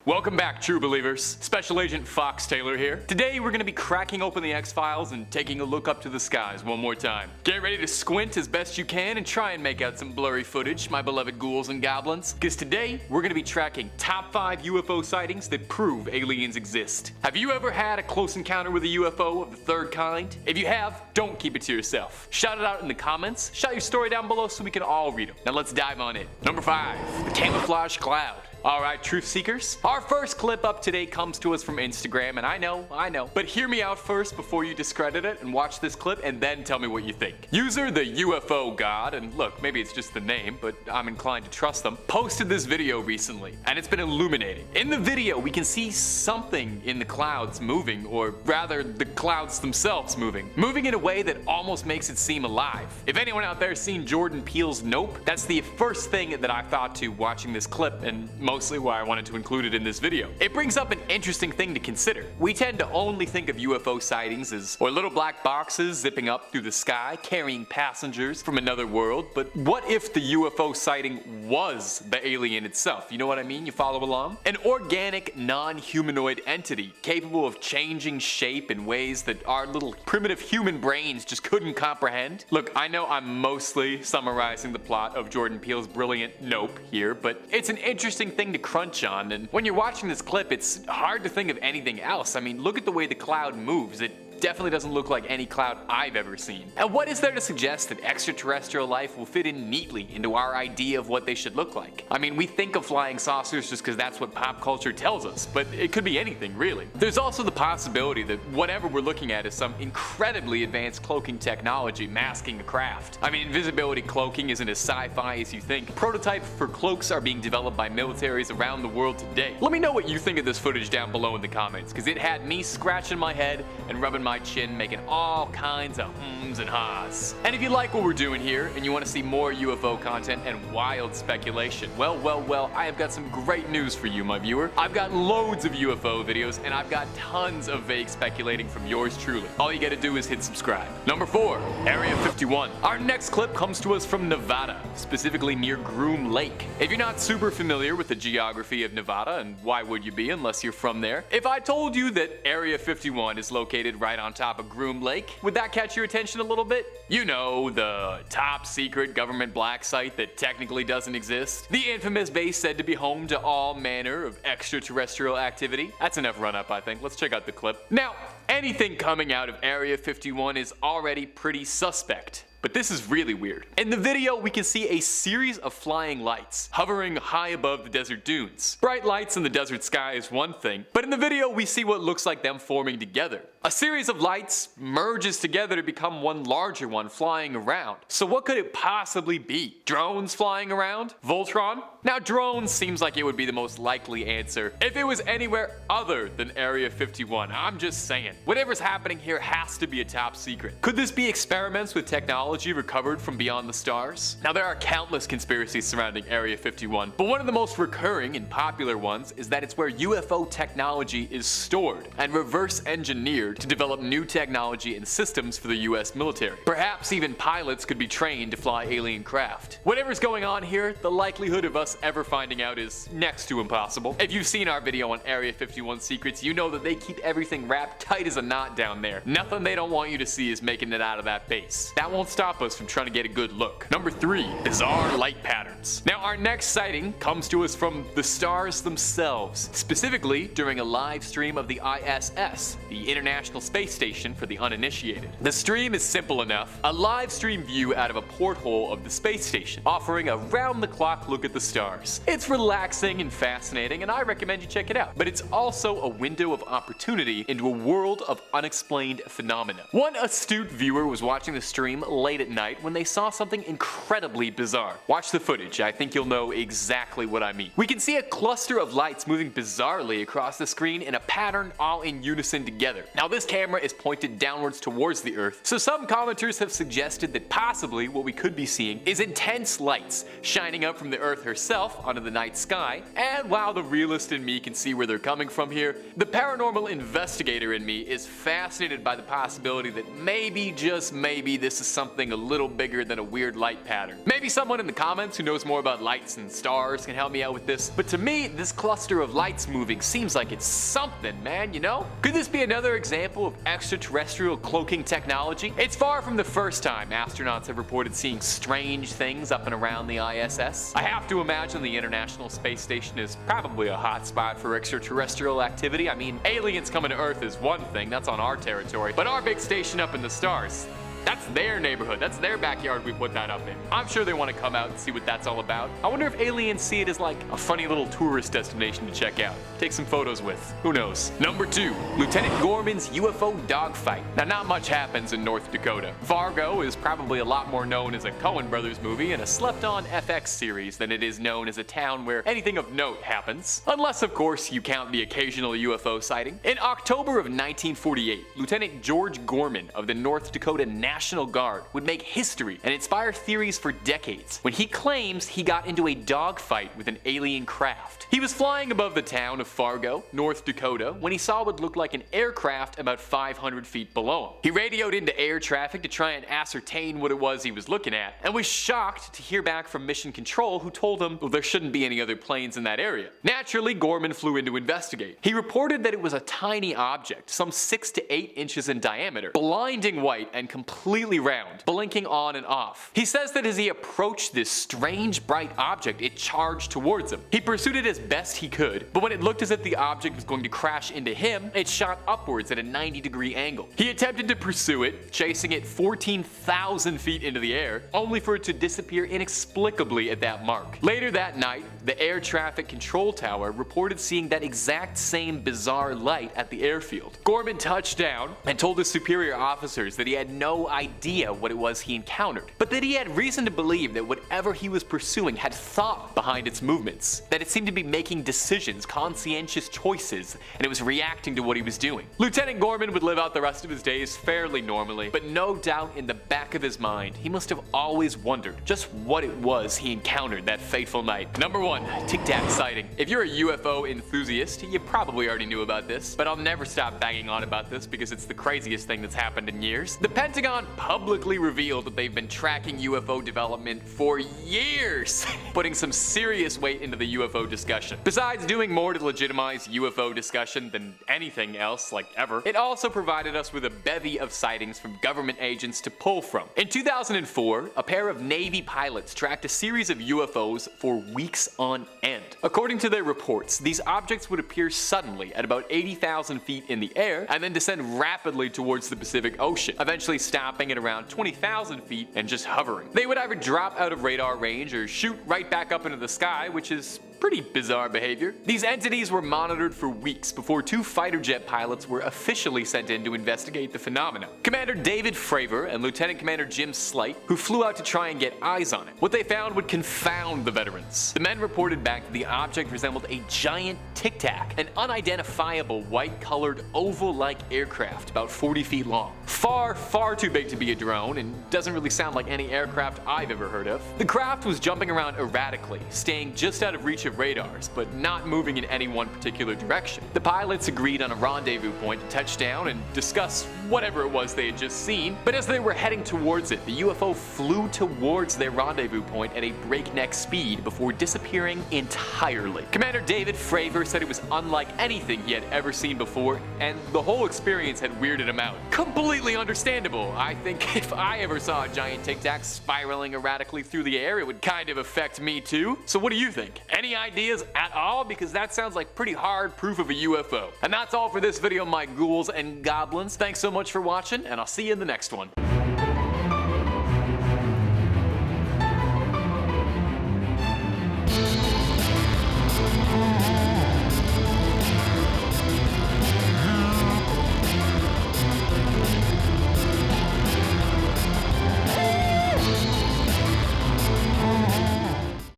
Welcome back, true believers. Special Agent Fox Taylor here. Today we're going to be cracking open the X-Files and taking a look up to the skies one more time. Get ready to squint as best you can and try and make out some blurry footage, my beloved ghouls and goblins, because today we're going to be tracking top 5 UFO sightings that prove aliens exist. Have you ever had a close encounter with a UFO of the third kind? If you have, don't keep it to yourself. Shout it out in the comments, shout your story down below so we can all read them. Now let's dive on in. Number 5, the camouflage cloud. Alright, truth seekers, our first clip up today comes to us from Instagram, and I know, but hear me out first before you discredit it and watch this clip and then tell me what you think. User the UFO God, and look, maybe it's just the name, but I'm inclined to trust them, posted this video recently, and it's been illuminating. In the video, we can see something in the clouds moving, or rather, the clouds themselves moving in a way that almost makes it seem alive. If anyone out there has seen Jordan Peele's Nope, that's the first thing that I thought to watching this clip, and mostly why I wanted to include it in this video. It brings up an interesting thing to consider. We tend to only think of UFO sightings as little black boxes zipping up through the sky, carrying passengers from another world, but what if the UFO sighting was the alien itself? You know what I mean? You follow along? An organic, non-humanoid entity capable of changing shape in ways that our little primitive human brains just couldn't comprehend? Look, I know I'm mostly summarizing the plot of Jordan Peele's brilliant Nope here, but it's an interesting thing to crunch on, and when you're watching this clip, it's hard to think of anything else. I mean, look at the way the cloud moves. It definitely doesn't look like any cloud I've ever seen. And what is there to suggest that extraterrestrial life will fit in neatly into our idea of what they should look like? I mean, we think of flying saucers just because that's what pop culture tells us, but it could be anything, really. There's also the possibility that whatever we're looking at is some incredibly advanced cloaking technology masking a craft. I mean, invisibility cloaking isn't as sci-fi as you think. Prototypes for cloaks are being developed by militaries around the world today. Let me know what you think of this footage down below in the comments, because it had me scratching my head and rubbing my chin, making all kinds of hms and ha's. And if you like what we're doing here and you want to see more UFO content and wild speculation, well, I have got some great news for you, my viewer. I've got loads of UFO videos and I've got tons of vague speculating from yours truly. All you gotta do is hit subscribe. Number 4, Area 51. Our next clip comes to us from Nevada, specifically near Groom Lake. If you're not super familiar with the geography of Nevada, and why would you be unless you're from there, if I told you that Area 51 is located right on top of Groom Lake, would that catch your attention a little bit? You know, the top secret government black site that technically doesn't exist. The infamous base said to be home to all manner of extraterrestrial activity. That's enough run up, I think. Let's check out the clip. Now, anything coming out of Area 51 is already pretty suspect. But this is really weird. In the video, we can see a series of flying lights hovering high above the desert dunes. Bright lights in the desert sky is one thing, but in the video, we see what looks like them forming together. A series of lights merges together to become one larger one flying around. So what could it possibly be? Drones flying around? Voltron? Now, drones seems like it would be the most likely answer if it was anywhere other than Area 51. I'm just saying. Whatever's happening here has to be a top secret. Could this be experiments with technology recovered from beyond the stars? Now, there are countless conspiracies surrounding Area 51, but one of the most recurring and popular ones is that it's where UFO technology is stored and reverse engineered to develop new technology and systems for the US military. Perhaps even pilots could be trained to fly alien craft. Whatever's going on here, the likelihood of us ever finding out is next to impossible. If you've seen our video on Area 51 secrets, you know that they keep everything wrapped tight as a knot down there. Nothing they don't want you to see is making it out of that base. That won't stop us from trying to get a good look. Number 3, bizarre light patterns. Now, our next sighting comes to us from the stars themselves, specifically during a live stream of the ISS, the International Space Station for the uninitiated. The stream is simple enough, a live stream view out of a porthole of the space station, offering a round-the-clock look at the stars. It's relaxing and fascinating, and I recommend you check it out. But it's also a window of opportunity into a world of unexplained phenomena. One astute viewer was watching the stream late at night when they saw something incredibly bizarre. Watch the footage, I think you'll know exactly what I mean. We can see a cluster of lights moving bizarrely across the screen in a pattern all in unison together. Now, Now this camera is pointed downwards towards the Earth, so some commenters have suggested that possibly what we could be seeing is intense lights shining up from the Earth herself onto the night sky. And while the realist in me can see where they're coming from here, the paranormal investigator in me is fascinated by the possibility that maybe, just maybe, this is something a little bigger than a weird light pattern. Maybe someone in the comments who knows more about lights and stars can help me out with this, but to me, this cluster of lights moving seems like it's something, man, you know? Could this be another example of extraterrestrial cloaking technology? It's far from the first time astronauts have reported seeing strange things up and around the ISS. I have to imagine the International Space Station is probably a hotspot for extraterrestrial activity. I mean, aliens coming to Earth is one thing, that's on our territory, but our big station up in the stars, that's their neighborhood, that's their backyard we put that up in. I'm sure they want to come out and see what that's all about. I wonder if aliens see it as like a funny little tourist destination to check out. Take some photos with. Who knows? Number 2. Lieutenant Gorman's UFO dogfight. Now not much happens in North Dakota. Fargo is probably a lot more known as a Coen Brothers movie and a slept-on FX series than it is known as a town where anything of note happens. Unless of course you count the occasional UFO sighting. In October of 1948, Lieutenant George Gorman of the North Dakota National Guard would make history and inspire theories for decades when he claims he got into a dogfight with an alien craft. He was flying above the town of Fargo, North Dakota, when he saw what looked like an aircraft about 500 feet below him. He radioed into air traffic to try and ascertain what it was he was looking at, and was shocked to hear back from Mission Control, who told him, well, there shouldn't be any other planes in that area. Naturally, Gorman flew in to investigate. He reported that it was a tiny object, some 6 to 8 inches in diameter, blinding white and completely round, blinking on and off. He says that as he approached this strange bright object, it charged towards him. He pursued it as best he could, but when it looked as if the object was going to crash into him, it shot upwards at a 90-degree angle. He attempted to pursue it, chasing it 14,000 feet into the air, only for it to disappear inexplicably at that mark. Later that night, the air traffic control tower reported seeing that exact same bizarre light at the airfield. Gorman touched down and told his superior officers that he had no idea what it was he encountered, but that he had reason to believe that whatever he was pursuing had thought behind its movements, that it seemed to be making decisions, conscientious choices, and it was reacting to what he was doing. Lieutenant Gorman would live out the rest of his days fairly normally, but no doubt in the back of his mind, he must have always wondered just what it was he encountered that fateful night. Number 1. Tic Tac sighting. If you're a UFO enthusiast, you probably already knew about this, but I'll never stop banging on about this because it's the craziest thing that's happened in years. The Pentagon publicly revealed that they've been tracking UFO development for years, putting some serious weight into the UFO discussion. Besides doing more to legitimize UFO discussion than anything else, like ever, it also provided us with a bevy of sightings from government agents to pull from. In 2004, a pair of Navy pilots tracked a series of UFOs for weeks on end. According to their reports, these objects would appear suddenly at about 80,000 feet in the air and then descend rapidly towards the Pacific Ocean, eventually stopping at around 20,000 feet and just hovering. They would either drop out of radar range or shoot right back up into the sky, which is pretty bizarre behavior. These entities were monitored for weeks before 2 fighter jet pilots were officially sent in to investigate the phenomenon. Commander David Fravor and Lieutenant Commander Jim Slight, who flew out to try and get eyes on it. What they found would confound the veterans. The men reported back that the object resembled a giant Tic Tac, an unidentifiable white-colored oval-like aircraft about 40 feet long. Far, far too big to be a drone, and doesn't really sound like any aircraft I've ever heard of. The craft was jumping around erratically, staying just out of reach of radars, but not moving in any one particular direction. The pilots agreed on a rendezvous point to touch down and discuss whatever it was they had just seen, but as they were heading towards it, the UFO flew towards their rendezvous point at a breakneck speed before disappearing entirely. Commander David Fravor said it was unlike anything he had ever seen before, and the whole experience had weirded him out. Completely understandable. I think if I ever saw a giant Tic Tac spiraling erratically through the air, it would kind of affect me too. So what do you think? Any ideas at all? Because that sounds like pretty hard proof of a UFO. And that's all for this video, my ghouls and goblins. Thanks so much for watching, and I'll see you in the next one.